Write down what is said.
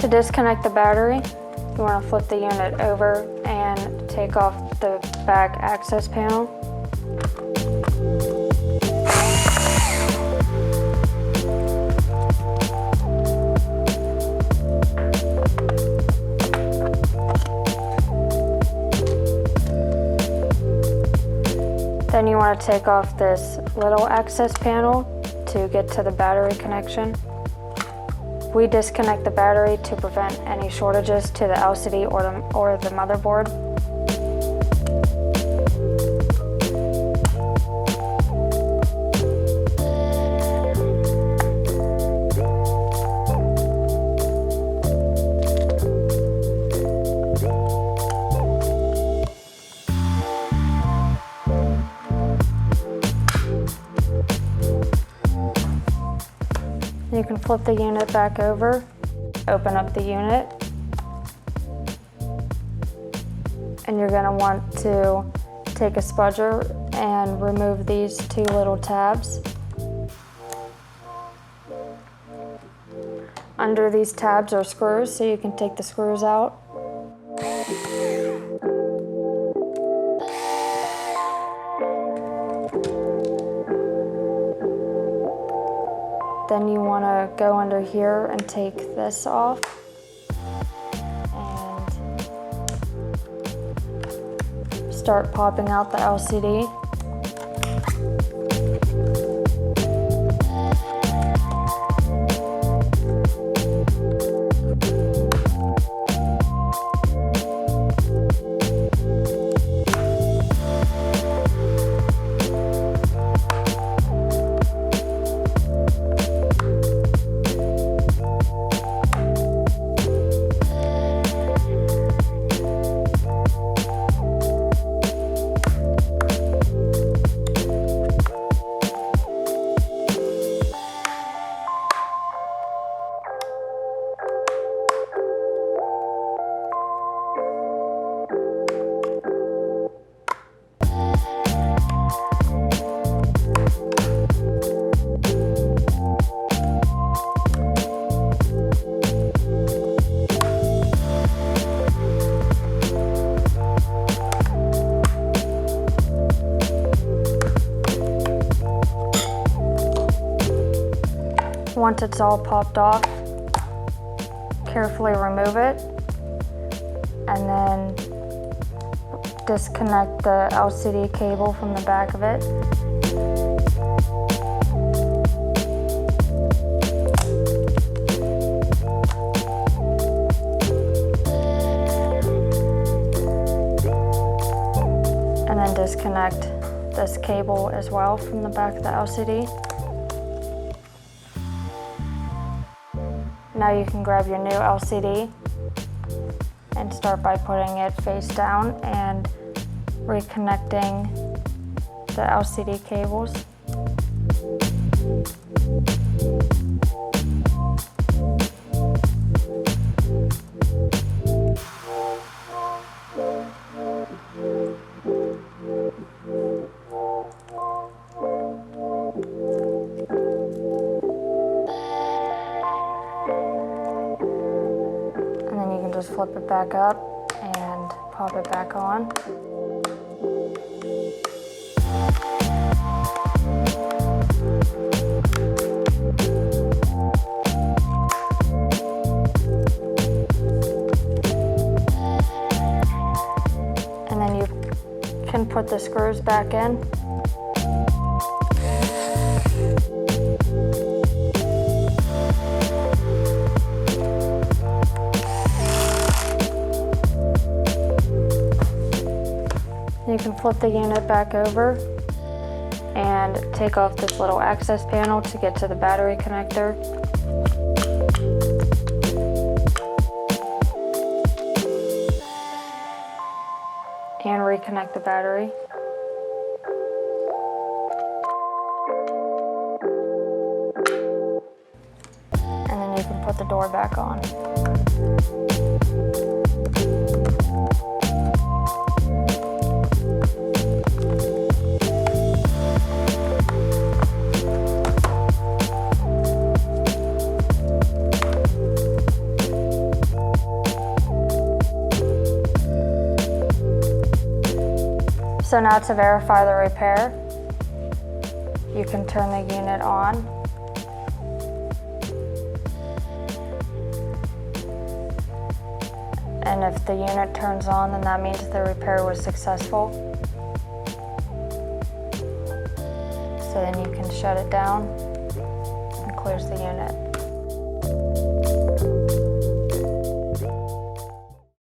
To disconnect the battery, you want to flip the unit over and take off the back access panel. Then you want to take off this little access panel to get to the battery connection. We disconnect the battery to prevent any shortages to the LCD or the motherboard. You can flip the unit back over, open up the unit, and you're going to want to take a spudger and remove these two little tabs. Under these tabs are screws, so you can take the screws out. Then you want to go under here and take this off and start popping out the LCD. Once it's all popped off, carefully remove it and then disconnect the LCD cable from the back of it. And then disconnect this cable as well from the back of the LCD. Now you can grab your new LCD and start by putting it face down and reconnecting the LCD cables. Just flip it back up and pop it back on. And then you can put the screws back in. You can flip the unit back over and take off this little access panel to get to the battery connector. And reconnect the battery. And then you can put the door back on. So now to verify the repair, you can turn the unit on. And if the unit turns on, then that means the repair was successful. So then you can shut it down and close the unit.